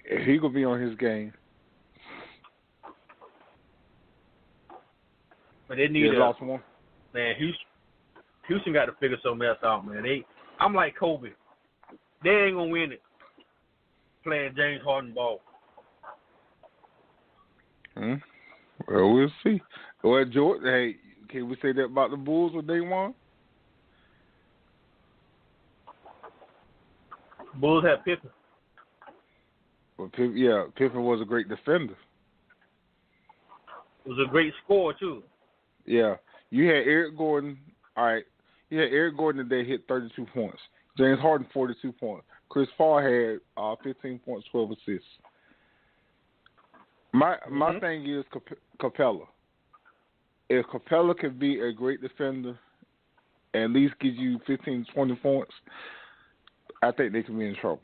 C: if he gonna be on his game,
A: but they need
C: lost one.
A: Man, Houston got to figure something else out, man. I'm like Kobe. They ain't gonna win it playing James Harden ball.
C: Well, we'll see. Well, Jordan, hey, can we say that about the Bulls when they won?
A: Bulls had Pippen.
C: Well, Pippen was a great defender.
A: was a great score too.
C: Yeah. You had Eric Gordon. All right. You had Eric Gordon today hit 32 points. James Harden 42 points. Chris Paul had 15 points, 12 assists. My thing is Capella. If Capella can be a great defender, and at least gives you 15, 20 points, I think they can be in trouble.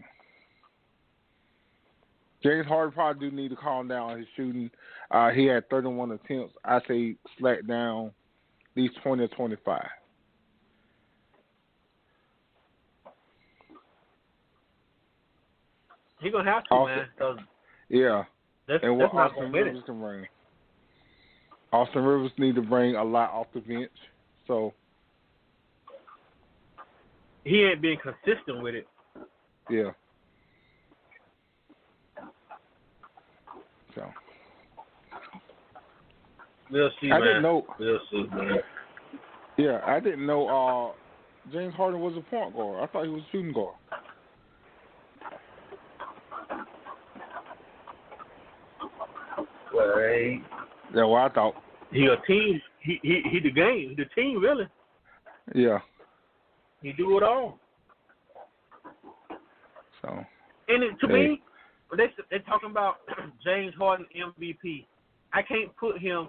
C: James Harden probably do need to calm down on his shooting. He had 31 attempts. I say slack down at least 20 or 25.
A: He's going to have to,
C: Austin,
A: man.
C: Yeah. And what
A: that's
C: Austin Rivers can bring. Austin Rivers need to bring a lot off the bench. So
A: he ain't being consistent with it.
C: Yeah. So
A: We'll see,
C: I
A: man.
C: didn't know.
A: We'll see, man.
C: Yeah, I didn't know James Harden was a point guard. I thought he was a shooting guard.
A: Well, hey.
C: Yeah, well, I thought.
A: He a team. He the game. The team, really.
C: Yeah.
A: He do it all.
C: So.
A: And to me, when they're talking about James Harden MVP, I can't put him.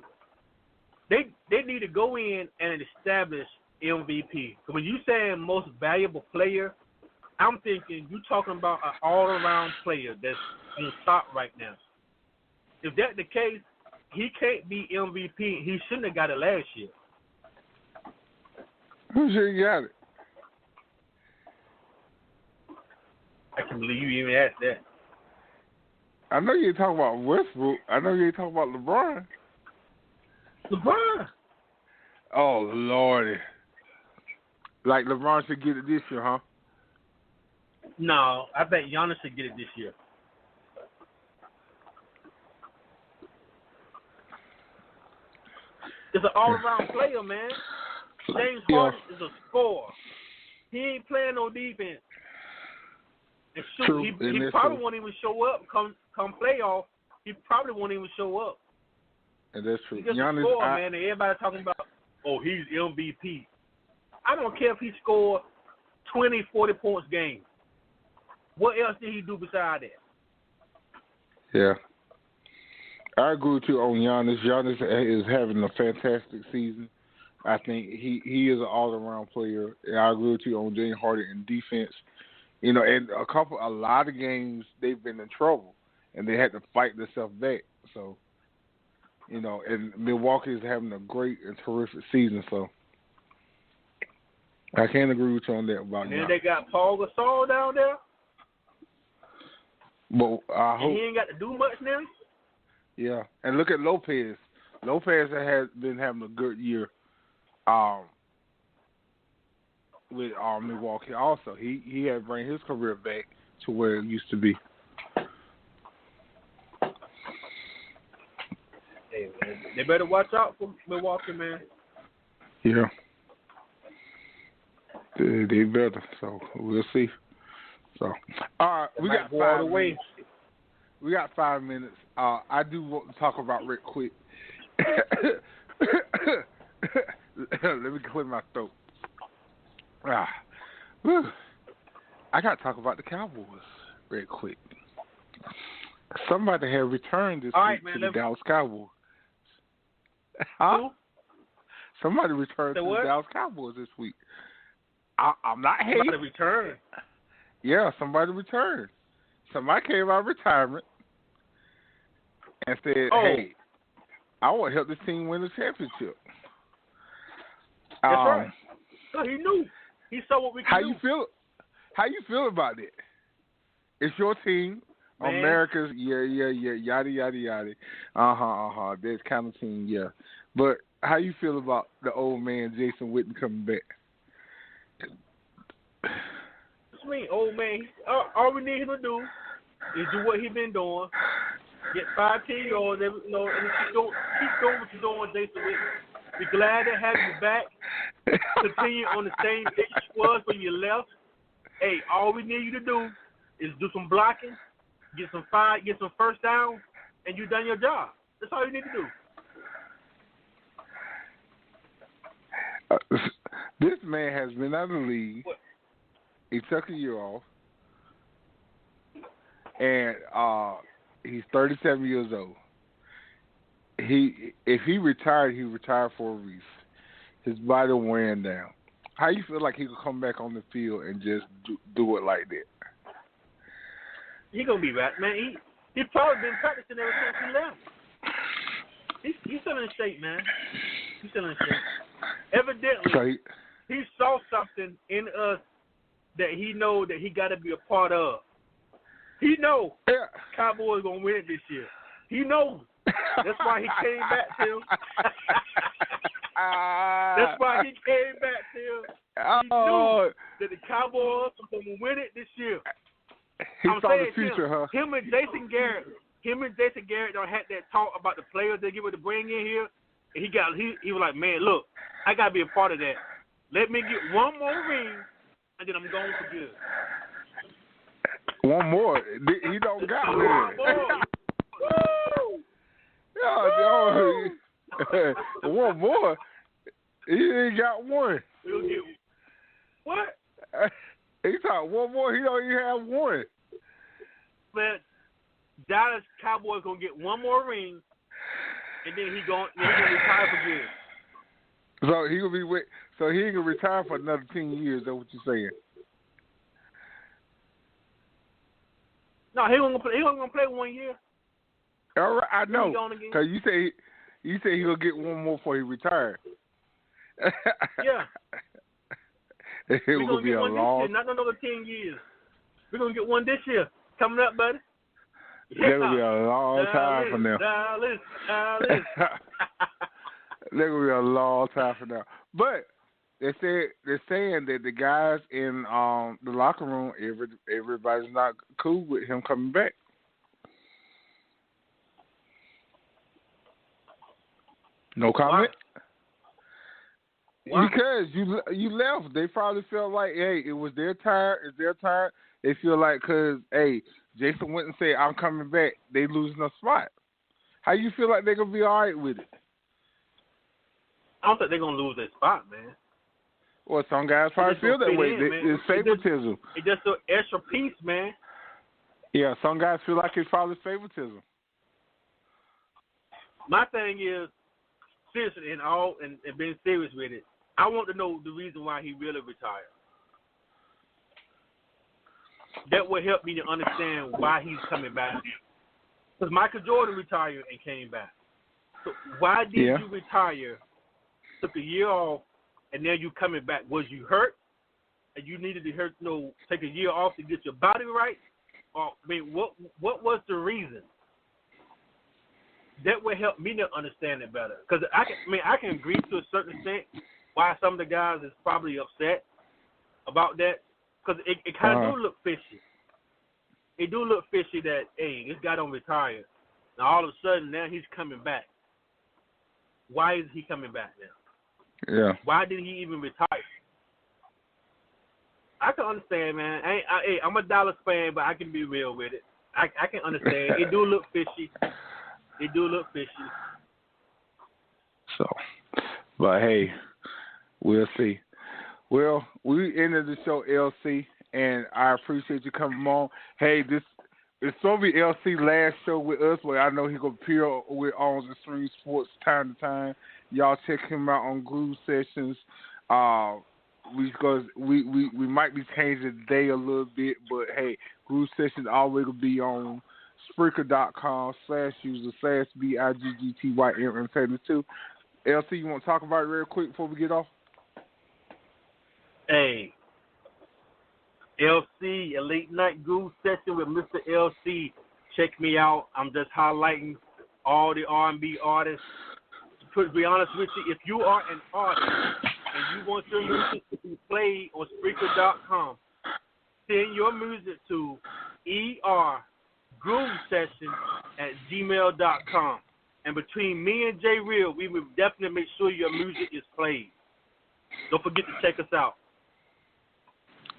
A: They need to go in and establish MVP. So when you saying most valuable player, I'm thinking you talking about an all-around player that's on top right now. If that's the case, he can't be MVP. He shouldn't have got it last year.
C: Who should have got it?
A: I can't believe you even asked that.
C: I know you ain't talking about Westbrook. I know you ain't talking about LeBron.
A: LeBron.
C: Oh, Lordy. Like LeBron should get it this year, huh?
A: No, I think Giannis should get it this year. It's an all-around player, man. James Harden is a scorer. He ain't playing no defense. And shoot,
C: True.
A: he probably won't even show up come playoff. He probably won't even show up.
C: And that's true.
A: He's just
C: Giannis,
A: a scorer, man. And everybody talking about, oh, he's MVP. I don't care if he scored 20, 40 points game. What else did he do beside that?
C: Yeah. I agree with you on Giannis. Giannis is having a fantastic season. I think he is an all-around player. And I agree with you on James Harden in defense. You know, and a lot of games they've been in trouble, and they had to fight themselves back. So, you know, and Milwaukee is having a great and terrific season. So, I can't agree with you on that about.
A: And then they got Paul Gasol down there.
C: But I hope
A: he ain't got to do much now.
C: Yeah, and look at Lopez. Lopez has been having a good year. With Milwaukee also. He had to bring his career back to where it used to be.
A: Hey, man, they better watch out for Milwaukee, man.
C: Yeah. They better. So we'll see. So all right, we got 5 minutes. We got 5 minutes. I do want to talk about real quick. Let me clear my throat. I got to talk about the Cowboys real quick. Somebody had returned this week to the Dallas Cowboys. Huh? Somebody returned to the Dallas Cowboys this week. I'm not hating.
A: Somebody returned?
C: Yeah, somebody returned. Somebody came out of retirement and said, hey, I want to help this team win the championship.
A: That's right. So he knew. He saw what we could do.
C: How you feel about it? It's your team, man. America's, yada, yada, yada. That's kind of team, yeah. But how you feel about the old man, Jason Witten, coming back?
A: What's me, old man? All we need him to do is do what he's been doing. Get 5, 10 yards, and keep doing what you're doing, Jason Witten. We're glad to have you back. Continue on the same pitch you was when you left. Hey, all we need you to do is do some blocking, get some first down, and you done your job. That's all you need to do.
C: This man has been out of the league.
A: What?
C: He took a year off, and he's 37 years old. If he retired for a reason. His body wearing down. How you feel like he could come back on the field and just do it like that?
A: He gonna be back, man. He's probably been practicing ever since he left. He's still in shape, man. He's still in shape. Evidently,
C: So
A: he saw something in us that he know that he got to be a part of. He know Cowboys gonna win it this year. He knows. That's why he came back, Tim. That's why he came back, Tim. He knew that the Cowboys were gonna win it this year.
C: He
A: I'm
C: saw
A: saying,
C: the future,
A: Tim,
C: huh?
A: Him and Jason Garrett don't had that talk about the players they get to bring in here. And he was like, man, look, I gotta be a part of that. Let me get one more ring, and then I'm going for good.
C: One more. He don't got one.
A: Woo!
C: One more. He ain't got one.
A: We'll get what?
C: He thought one more. He don't even have one.
A: But Dallas Cowboys gonna get one more ring, and then he gonna retire for good.
C: So he gonna be so he ain't gonna retire for another 10 years. That's what you're saying?
A: No, he gonna play 1 year.
C: All right, I know. Cause you say he gonna get one more before he retires.
A: Yeah.
C: It will be a long.
A: This year, not another 10 years. We're gonna get one this year. Coming up, buddy.
C: Yeah. That'll be a long time from now.
A: Dallas.
C: That'll be a long time from now. But they're saying that the guys in the locker room, everybody's not cool with him coming back. No comment.
A: Why?
C: Because you left. They probably felt like, hey, it was their time. It's their time. They feel like, because, hey, Jason went and said, I'm coming back. They losing a spot. How you feel like they're going to be all right with it?
A: I don't think they're going to lose their spot, man.
C: Well, some guys probably feel that way. It's favoritism.
A: It's just an extra piece, man.
C: Yeah, some guys feel like it's probably favoritism.
A: My thing is, seriously, and being serious with it, I want to know the reason why he really retired. That will help me to understand why he's coming back. Because Michael Jordan retired and came back. So why did you retire, took a year off, and then you coming back? Was you hurt? And you needed to take a year off to get your body right? Or, I mean, what was the reason? That would help me to understand it better. Because I can agree to a certain extent why some of the guys is probably upset about that. Because it kind of do look fishy. It do look fishy that, hey, this guy don't retire. Now all of a sudden now he's coming back. Why is he coming back now?
C: Yeah.
A: Why did he even retire? I can understand, man. I'm a Dallas fan, but I can be real with it. I can understand. It do look fishy. It do look fishy.
C: So, but hey, we'll see. Well, we ended the show, LC, and I appreciate you coming on. Hey, it's going to be LC last show with us, where I know he's going to appear with on Extreme Sports time to time. Y'all check him out on Groove Sessions. Because we might be changing the day a little bit, but hey, Groove Sessions always will be on Spreaker.com/user/BIGGTYM72. LC, you want to talk about it real quick before we get off?
A: Hey, LC, a late night Groove Session with Mr. LC. Check me out. I'm just highlighting all the R&B artists. To be honest with you, if you are an artist and you want your music to be played on Spreaker.com, send your music to grooveSession@gmail.com. And between me and Jay Real, we will definitely make sure your music is played. Don't forget to check us out.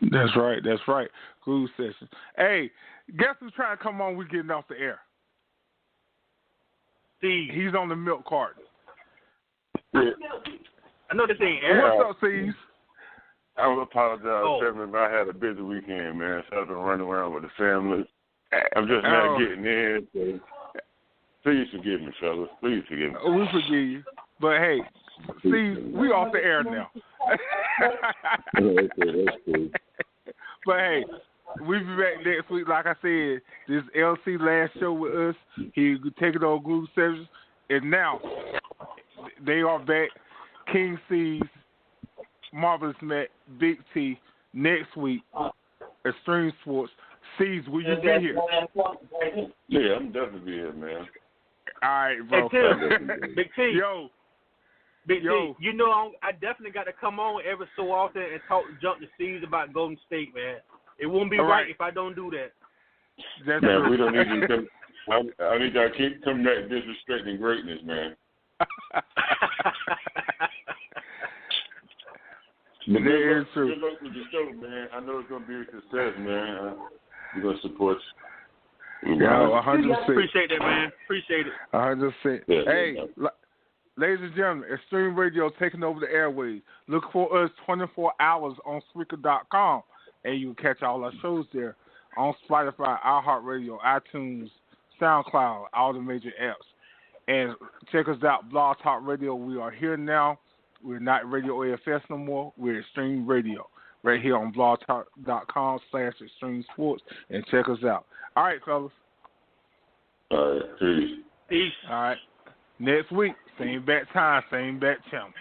C: That's right. Groove Session. Hey, guess who's trying to come on? We're getting off the air.
A: Steve.
C: He's on the milk carton.
B: Yeah.
A: I know this ain't air.
C: What's up, C's?
D: I would apologize, Kevin, but I had a busy weekend, man. So I've been running around with the family. I'm just not getting in. So please forgive me, fellas. Please forgive me.
C: We forgive you. But, hey, see, we off the air now.
D: Okay, that's cool.
C: But, hey, we'll be back next week. Like I said, this LC last show with us. He taking on Group 7. And now, they are back. King C's, Marvelous Matt, Big T, next week, Extreme Sports. C's, will you be here?
D: Yeah, I'm definitely be here, man.
C: All right, bro.
A: Hey, Big T. Big
C: Yo.
A: T, you know I definitely got to come on every so often and jump the C's about Golden State, man. It won't be right if I don't do that.
C: That's
D: man,
C: true.
D: we don't need you to come. I need y'all to keep coming back and disrespecting greatness, man.
C: That is true.
D: Good luck with the show, man. I know it's going to be a success, man. We're going to support you.
C: Yeah, 100%.
A: Appreciate that, man. Appreciate it.
C: 100%.
D: Yeah,
C: hey, ladies and gentlemen, Extreme Radio taking over the airways. Look for us 24 hours on Spreaker.com, and you can catch all our shows there on Spotify, iHeartRadio, iTunes, SoundCloud, all the major apps. And check us out, Blog Talk Radio. We are here now. We're not Radio AFS no more. We're Extreme Radio right here on blogtalk.com/Extreme Sports. And check us out. All right, fellas.
D: All right, peace.
A: Peace.
C: All right. Next week, same bat time, same bat channel.